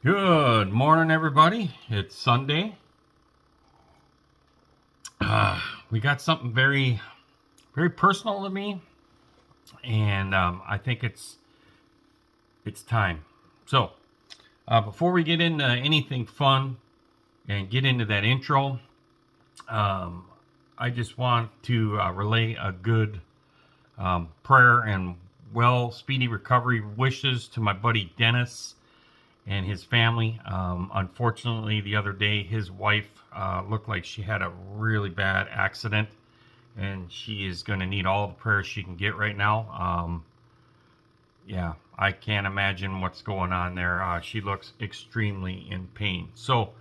Good morning, everybody. It's Sunday. We got something very, very personal to me, and I think it's time. So, before we get into anything fun and get into that intro, I just want to relay a good prayer and speedy recovery wishes to my buddy Dennis and his family. Unfortunately, the other day, his wife looked like she had a really bad accident, and she is going to need all the prayers she can get right now. Yeah, I can't imagine what's going on there. She looks extremely in pain. So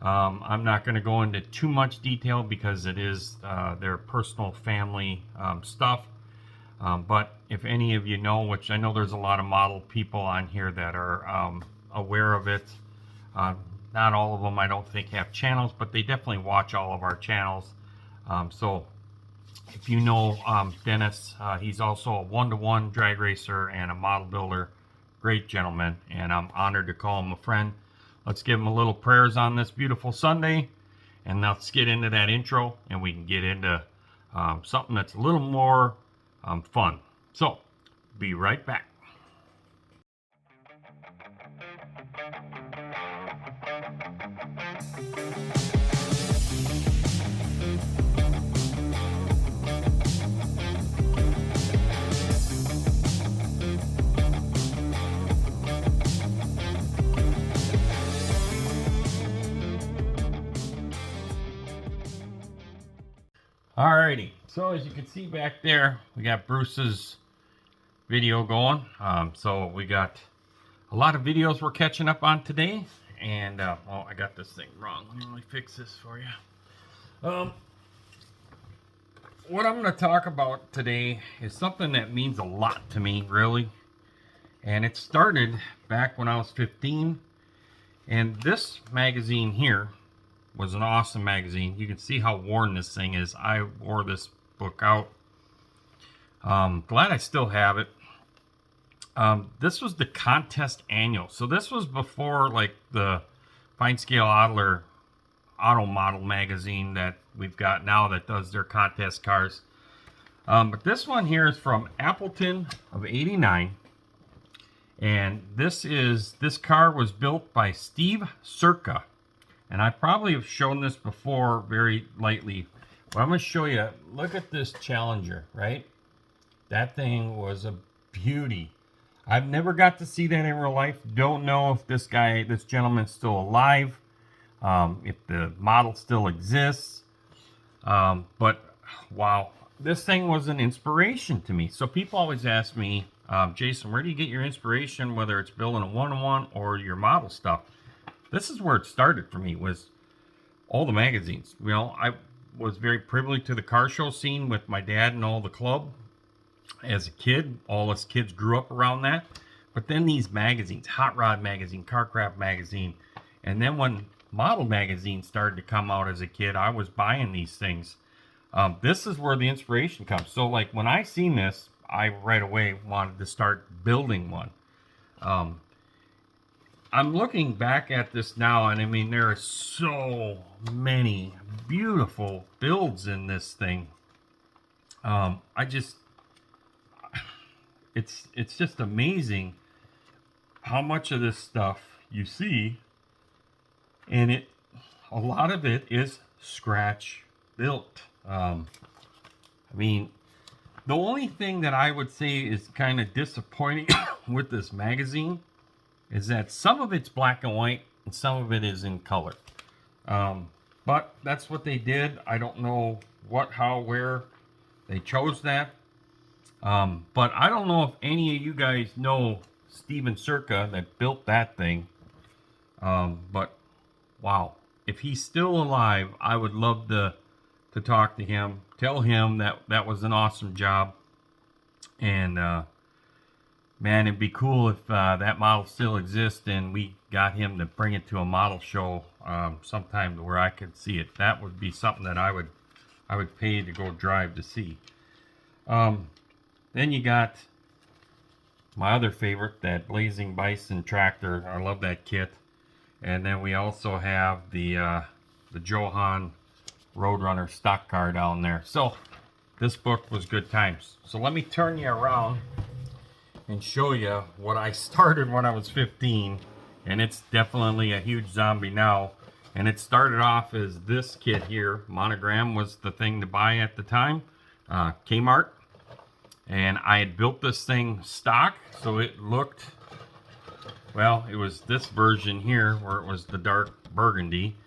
I'm not going to go into too much detail because it is their personal family stuff. But if any of you know, which I know there's a lot of model people on here that are aware of it. Not all of them, I don't think, have channels, but they definitely watch all of our channels. So if you know Dennis, he's also a one-to-one drag racer and a model builder. Great gentleman, and I'm honored to call him a friend. Let's give him a little prayers on this beautiful Sunday, and let's get into that intro, and we can get into something that's a little more fun. So, be right back. Alrighty, so as you can see back there, we got Bruce's video going. So we got a lot of videos we're catching up on today. And, oh, I got this thing wrong. Let me fix this for you. What I'm going to talk about today is something that means a lot to me, really. And it started back when I was 15. And this magazine here was an awesome magazine. You can see how worn this thing is. I wore this book out. Glad I still have it. This was the contest annual. So this was before like the Fine Scale Adler Auto Model magazine that we've got now that does their contest cars. But this one here is from Appleton of '89. And this car was built by Steve Circa. And I probably have shown this before very lightly. But I'm going to show you. Look at this Challenger, right? That thing was a beauty. I've never got to see that in real life. Don't know if this gentleman's still alive. If the model still exists. But wow, this thing was an inspiration to me. So people always ask me, Jason, where do you get your inspiration, whether it's building a one-on-one or your model stuff? This is where it started for me, was all the magazines. You know, I was very privileged to the car show scene with my dad and all the club. As a kid, all us kids grew up around that. But then these magazines, Hot Rod magazine, Carcraft magazine, and then when model magazines started to come out as a kid, I was buying these things. This is where the inspiration comes. So like when I seen this, I right away wanted to start building one. I'm looking back at this now, and I mean, there are so many beautiful builds in this thing. It's just amazing how much of this stuff you see, and a lot of it is scratch built. I mean, the only thing that I would say is kind of disappointing with this magazine is that some of it's black and white and some of it is in color. But that's what they did. I don't know what, how, where they chose that. But I don't know if any of you guys know Steven Circa that built that thing. But wow, if he's still alive, I would love to talk to him, tell him that was an awesome job. And man, it'd be cool if that model still exists and we got him to bring it to a model show sometime to where I could see it. That would be something that I would pay to go drive to see. Then you got my other favorite, that Blazing Bison tractor. I love that kit. And then we also have the Johan Roadrunner stock car down there. So this book was good times. So let me turn you around and show you what I started when I was 15. And it's definitely a huge zombie now. And it started off as this kit here. Monogram was the thing to buy at the time. Kmart. And I had built this thing stock, so it looked, well, it was this version here where it was the dark burgundy.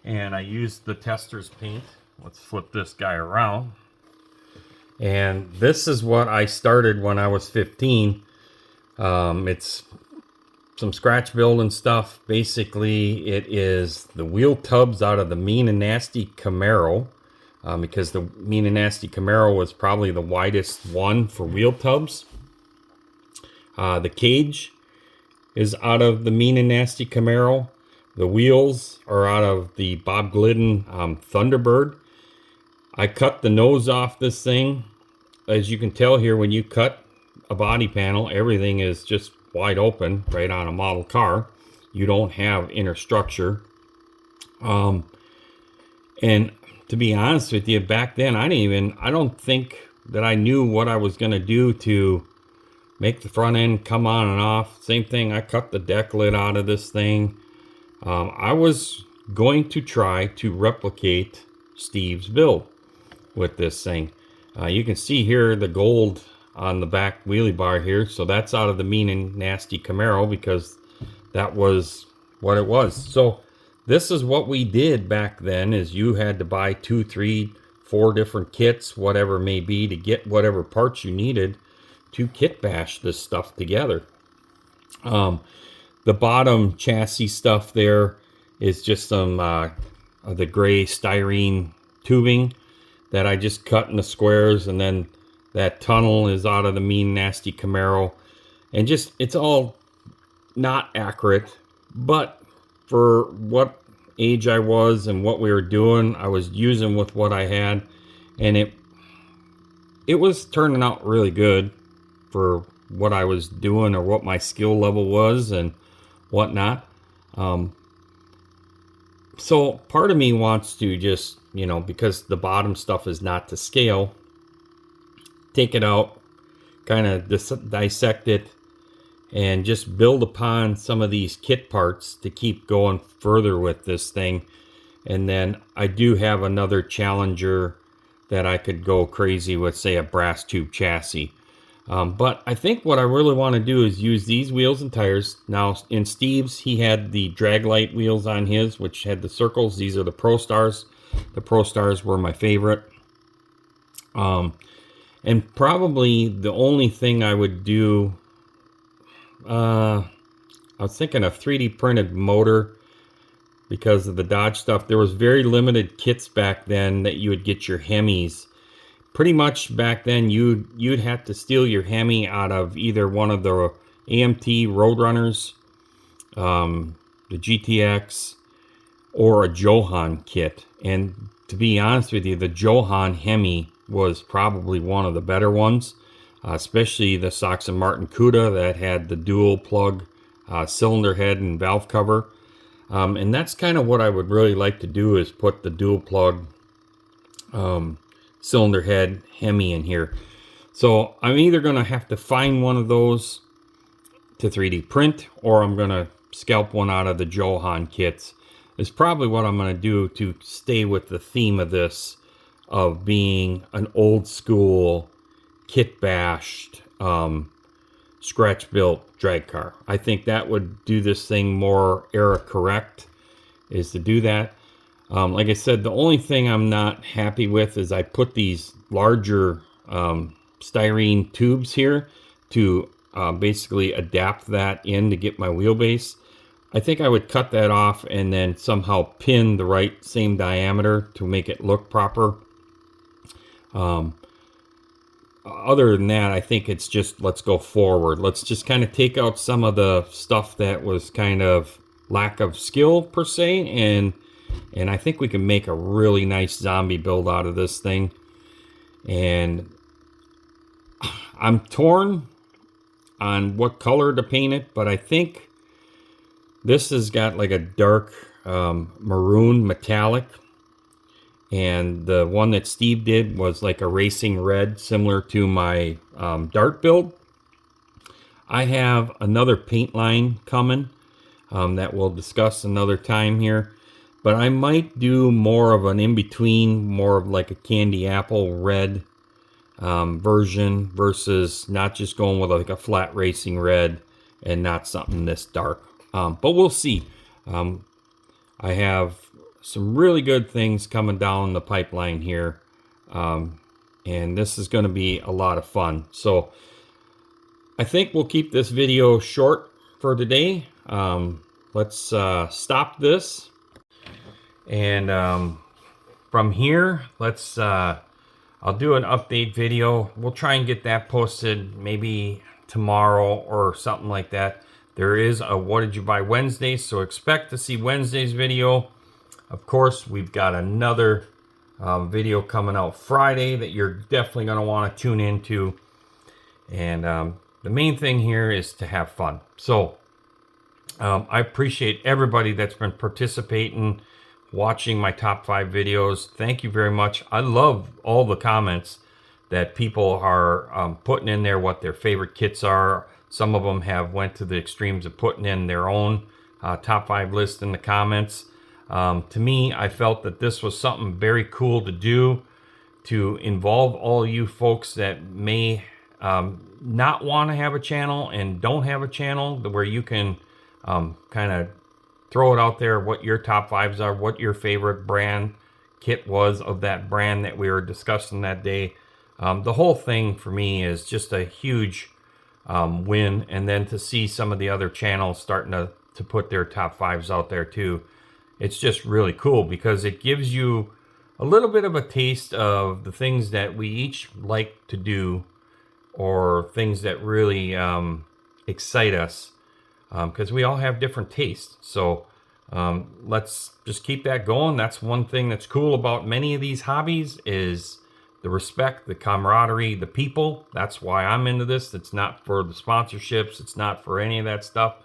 And I used the tester's paint. Let's flip this guy around. And this is what I started when I was 15. It's some scratch build and stuff. Basically, it is the wheel tubs out of the Mean and Nasty Camaro. Because the Mean and Nasty Camaro was probably the widest one for wheel tubs. The cage is out of the Mean and Nasty Camaro. The wheels are out of the Bob Glidden Thunderbird. I cut the nose off this thing. As you can tell here, when you cut a body panel, everything is just wide open right on a model car. You don't have inner structure. And to be honest with you, back then I don't think that I knew what I was going to do to make the front end come on and off. Same thing, I cut the deck lid out of this thing. I was going to try to replicate Steve's build with this thing. You can see here the gold on the back wheelie bar here. So that's out of the Mean and Nasty Camaro because that was what it was. So this is what we did back then, is you had to buy 2, 3, 4 different kits, whatever it may be, to get whatever parts you needed to kit bash this stuff together. The bottom chassis stuff there is just some of the gray styrene tubing that I just cut into squares, and then that tunnel is out of the Mean Nasty Camaro. And just, it's all not accurate, but for what age I was and what we were doing, I was using with what I had, and it was turning out really good for what I was doing or what my skill level was and whatnot. So part of me wants to just, you know, because the bottom stuff is not to scale, take it out, kind of dissect it, and just build upon some of these kit parts to keep going further with this thing. And then I do have another Challenger that I could go crazy with, say a brass tube chassis. But I think what I really want to do is use these wheels and tires. Now in Steve's, he had the Draglite wheels on his, which had the circles. These are the Pro Stars. The Pro Stars were my favorite. And probably the only thing I would do, I was thinking of 3D printed motor because of the Dodge stuff. There was very limited kits back then that you would get your Hemis. Pretty much back then you'd have to steal your Hemi out of either one of the AMT Roadrunners, the GTX, or a Johan kit. And to be honest with you, the Johan Hemi was probably one of the better ones, especially the Sox and Martin Cuda that had the dual plug cylinder head and valve cover. And that's kind of what I would really like to do, is put the dual plug cylinder head Hemi in here. So I'm either going to have to find one of those to 3D print, or I'm going to scalp one out of the Johan kits. Is probably what I'm going to do to stay with the theme of this, of being an old school kit bashed scratch built drag car. I think that would do this thing more era correct, is to do that. Like I said, the only thing I'm not happy with is I put these larger styrene tubes here to basically adapt that in to get my wheelbase. I think I would cut that off and then somehow pin the right same diameter to make it look proper. Other than that, I think it's just, let's go forward. Let's just kind of take out some of the stuff that was kind of lack of skill per se, and I think we can make a really nice zombie build out of this thing. And I'm torn on what color to paint it, but I think This has got like a dark maroon metallic, and the one that Steve did was like a racing red, similar to my dart build. I have another paint line coming that we'll discuss another time here, but I might do more of an in-between, more of like a candy apple red version versus not just going with like a flat racing red and not something this dark. But we'll see. I have some really good things coming down the pipeline here, and this is going to be a lot of fun. So I think we'll keep this video short for today. Let's stop this, and from here, let's I'll do an update video. We'll try and get that posted maybe tomorrow or something like that. There is a What Did You Buy Wednesday, so expect to see Wednesday's video. Of course, we've got another video coming out Friday that you're definitely going to want to tune into. And the main thing here is to have fun. So I appreciate everybody that's been participating, watching my top 5 videos. Thank you very much. I love all the comments that people are putting in there, what their favorite kits are. Some of them have went to the extremes of putting in their own top 5 list in the comments. To me, I felt that this was something very cool to do, to involve all you folks that may not want to have a channel and don't have a channel, where you can kind of throw it out there what your top 5s are, what your favorite brand kit was of that brand that we were discussing that day. The whole thing for me is just a huge win, and then to see some of the other channels starting to put their top 5s out there too, it's just really cool because it gives you a little bit of a taste of the things that we each like to do, or things that really excite us, because we all have different tastes. So let's just keep that going. That's one thing that's cool about many of these hobbies, is the respect, the camaraderie, the people. That's why I'm into this. It's not for the sponsorships. It's not for any of that stuff.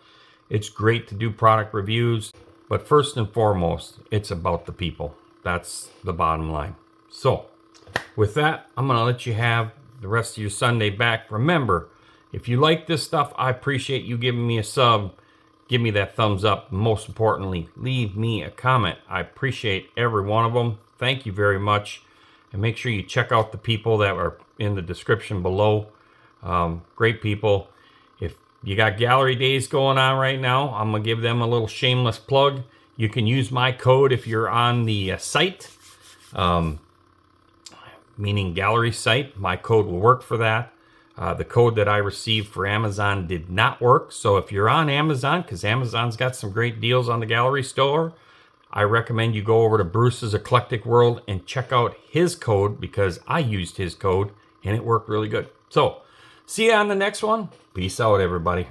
It's great to do product reviews, but first and foremost, it's about the people. That's the bottom line. So with that, I'm going to let you have the rest of your Sunday back. Remember, if you like this stuff, I appreciate you giving me a sub. Give me that thumbs up. Most importantly, leave me a comment. I appreciate every one of them. Thank you very much. And make sure you check out the people that are in the description below. Great people. If you got gallery days going on right now, I'm going to give them a little shameless plug. You can use my code if you're on the site, meaning gallery site. My code will work for that. The code that I received for Amazon did not work. So if you're on Amazon, because Amazon's got some great deals on the gallery store, I recommend you go over to Bruce's Eclectic-World and check out his code, because I used his code and it worked really good. So see you on the next one. Peace out, everybody.